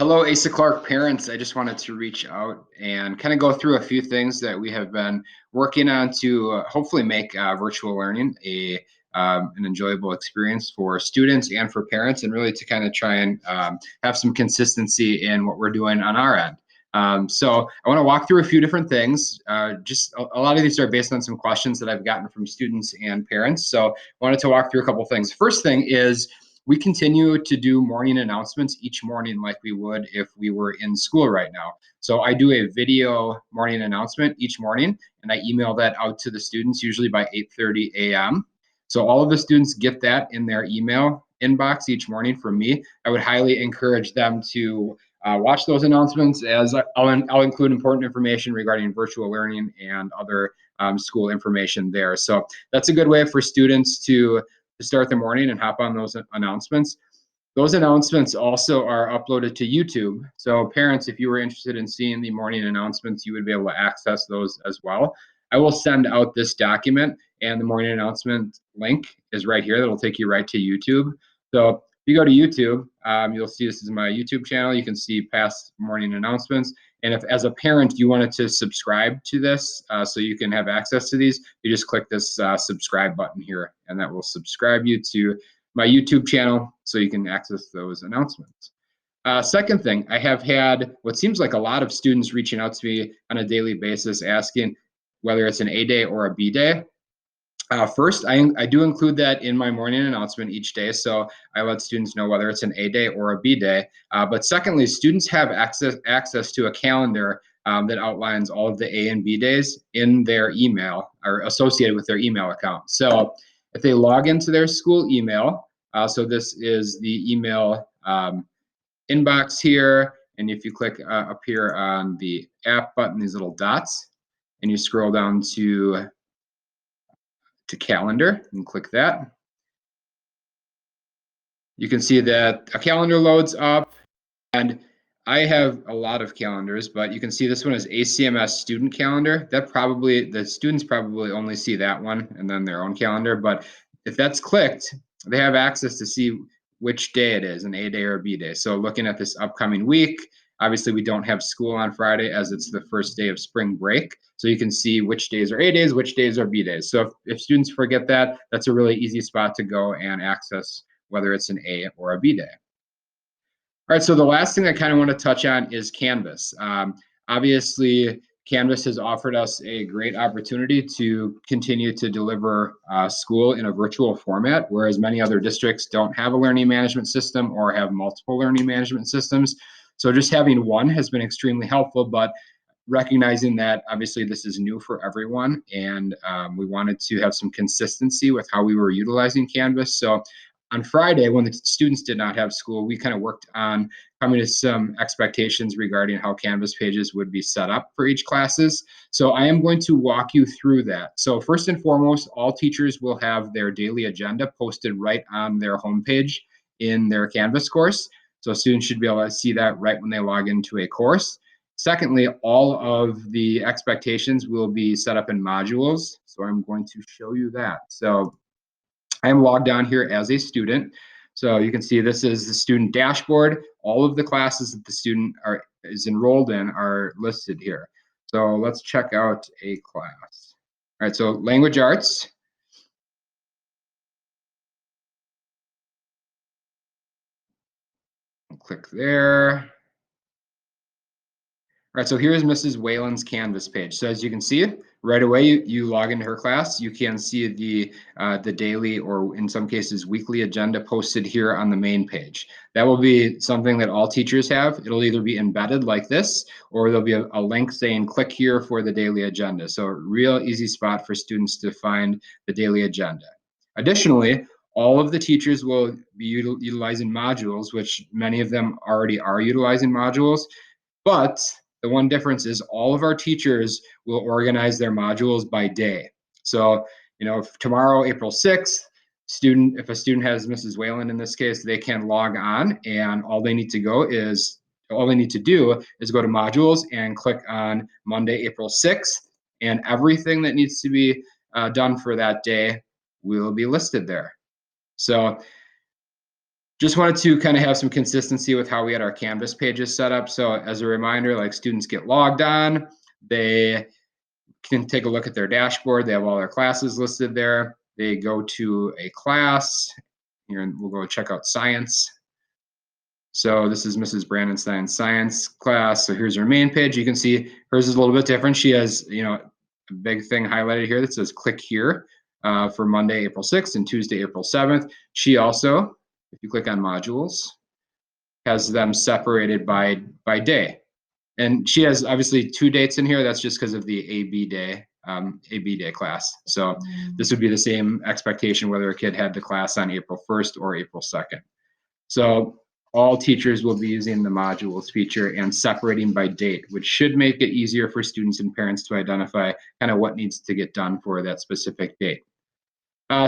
Hello, Asa Clark parents. I just wanted to reach out and kind of go through a few things that we have been working on to hopefully make virtual learning an enjoyable experience for students and for parents, and really to kind of try and have some consistency in what we're doing on our end. So I want to walk through a few different things. Just a lot of these are based on some questions that I've gotten from students and parents. So I wanted to walk through a couple things. First thing is, we continue to do morning announcements each morning like we would if we were in school right now. So I do a video morning announcement each morning, and I email that out to the students usually by 8:30 a.m. So all of the students get that in their email inbox each morning from me. I would highly encourage them to watch those announcements, as I'll include important information regarding virtual learning and other school information there. So that's a good way for students to start the morning and hop on those announcements. Those announcements also are uploaded to YouTube. So parents, if you were interested in seeing the morning announcements, you would be able to access those as well. I will send out this document, and the morning announcement link is right here. That'll take you right to YouTube. So if you go to YouTube, you'll see this is my YouTube channel. You can see past morning announcements. And if, as a parent, you wanted to subscribe to this so you can have access to these, you just click this subscribe button here, and that will subscribe you to my YouTube channel so you can access those announcements. Second thing, I have had what seems like a lot of students reaching out to me on a daily basis asking whether it's an A day or a B day. First, I do include that in my morning announcement each day, so I let students know whether it's an A day or a B day. But secondly, students have access to a calendar that outlines all of the A and B days in their email or associated with their email account. So if they log into their school email, so this is the email inbox here, and if you click up here on the app button, these little dots, and you scroll down to calendar and click that. You can see that a calendar loads up, and I have a lot of calendars, but you can see this one is ACMS student calendar. That probably, the students probably only see that one and then their own calendar, but if that's clicked, they have access to see which day it is, an A day or a B day. So looking at this upcoming week, obviously we don't have school on Friday as it's the first day of spring break. So you can see which days are A days, which days are B days. So if students forget that, that's a really easy spot to go and access whether it's an A or a B day. All right, so the last thing I kind of want to touch on is Canvas. Obviously, Canvas has offered us a great opportunity to continue to deliver school in a virtual format, whereas many other districts don't have a learning management system or have multiple learning management systems. So just having one has been extremely helpful, but recognizing that obviously this is new for everyone, and we wanted to have some consistency with how we were utilizing Canvas. So on Friday, when the students did not have school, we kind of worked on coming to some expectations regarding how Canvas pages would be set up for each classes. So I am going to walk you through that. So first and foremost, all teachers will have their daily agenda posted right on their homepage in their Canvas course. So students should be able to see that right when they log into a course. Secondly, all of the expectations will be set up in modules. So I'm going to show you that. So I am logged on here as a student. So you can see this is the student dashboard. All of the classes that the student is enrolled in are listed here. So let's check out a class. All right, so language arts. I'll click there. All right, so here's Mrs. Whalen's Canvas page. So as you can see, right away you log into her class. You can see the daily, or in some cases weekly, agenda posted here on the main page. That will be something that all teachers have. It'll either be embedded like this, or there'll be a link saying click here for the daily agenda. So a real easy spot for students to find the daily agenda. Additionally, all of the teachers will be utilizing modules, which many of them already are utilizing modules, but the one difference is all of our teachers will organize their modules by day. So, if tomorrow, April 6th, if a student has Mrs. Whalen in this case, they can log on, and all they need to do is go to modules and click on Monday, April 6th, and everything that needs to be done for that day will be listed there. So Just wanted to kind of have some consistency with how we had our Canvas pages set up. So as a reminder, like students get logged on, they can take a look at their dashboard. They have all their classes listed there. They go to a class. Here, and we'll go check out science. So this is Mrs. Brandenstein's science class. So here's her main page. You can see hers is a little bit different. She has, a big thing highlighted here that says click here for Monday, April 6th and Tuesday, April 7th. She also, if you click on modules, has them separated by day. And she has obviously 2 dates in here. That's just because of the AB day class. So this would be the same expectation whether a kid had the class on April 1st or April 2nd. So all teachers will be using the modules feature and separating by date, which should make it easier for students and parents to identify kind of what needs to get done for that specific date.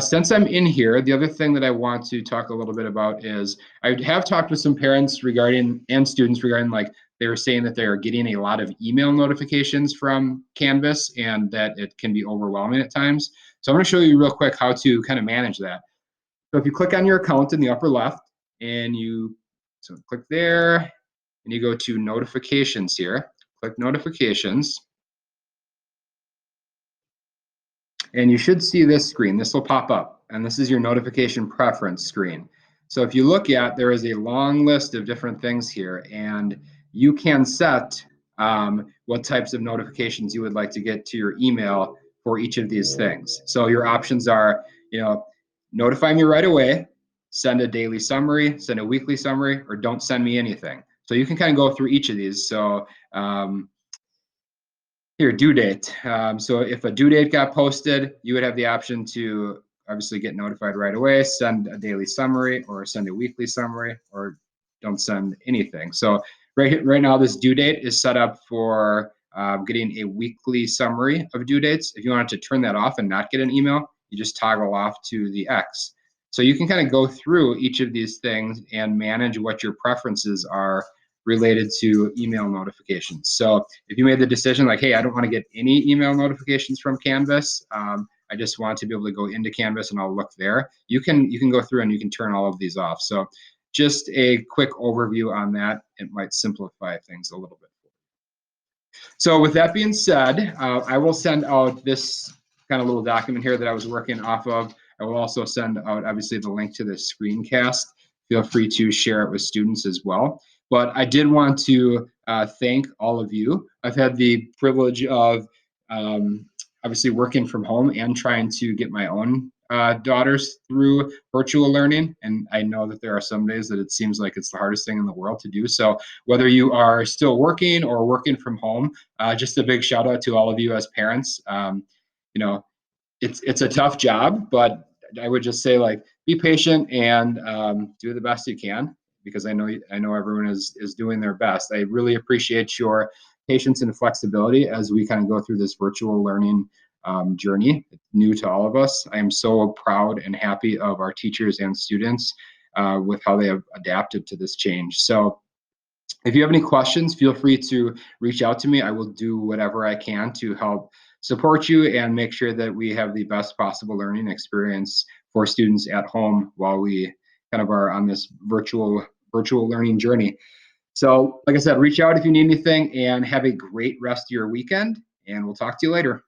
Since I'm in here, the other thing that I want to talk a little bit about is I have talked with some parents and students regarding, like, they were saying that they are getting a lot of email notifications from Canvas and that it can be overwhelming at times. So I'm going to show you real quick how to kind of manage that. So if you click on your account in the upper left and so click there and you go to notifications here, click notifications. And you should see this screen. This will pop up, and this is your notification preference screen. So if you look at, there is a long list of different things here, and you can set what types of notifications you would like to get to your email for each of these things. So your options are, notify me right away, send a daily summary, send a weekly summary, or don't send me anything. So you can kind of go through each of these. So here, due date. So if a due date got posted, you would have the option to obviously get notified right away, send a daily summary or send a weekly summary, or don't send anything. So right now, this due date is set up for getting a weekly summary of due dates. If you wanted to turn that off and not get an email, you just toggle off to the X. So you can kind of go through each of these things and manage what your preferences are related to email notifications. So if you made the decision like, hey, I don't want to get any email notifications from Canvas, I just want to be able to go into Canvas and I'll look there, you can go through and you can turn all of these off. So just a quick overview on that. It might simplify things a little bit. So with that being said, I will send out this kind of little document here that I was working off of. I will also send out, obviously, the link to this screencast. Feel free to share it with students as well. But I did want to thank all of you. I've had the privilege of obviously working from home and trying to get my own daughters through virtual learning. And I know that there are some days that it seems like it's the hardest thing in the world to do. So whether you are still working or working from home, just a big shout out to all of you as parents. It's a tough job, but I would just say, like, be patient and do the best you can, because I know everyone is doing their best. I really appreciate your patience and flexibility as we kind of go through this virtual learning journey. It's new to all of us. I am so proud and happy of our teachers and students with how they have adapted to this change. So if you have any questions, feel free to reach out to me. I will do whatever I can to help support you and make sure that we have the best possible learning experience for students at home while we kind of are on this virtual learning journey. So like I said, reach out if you need anything, and have a great rest of your weekend, and we'll talk to you later.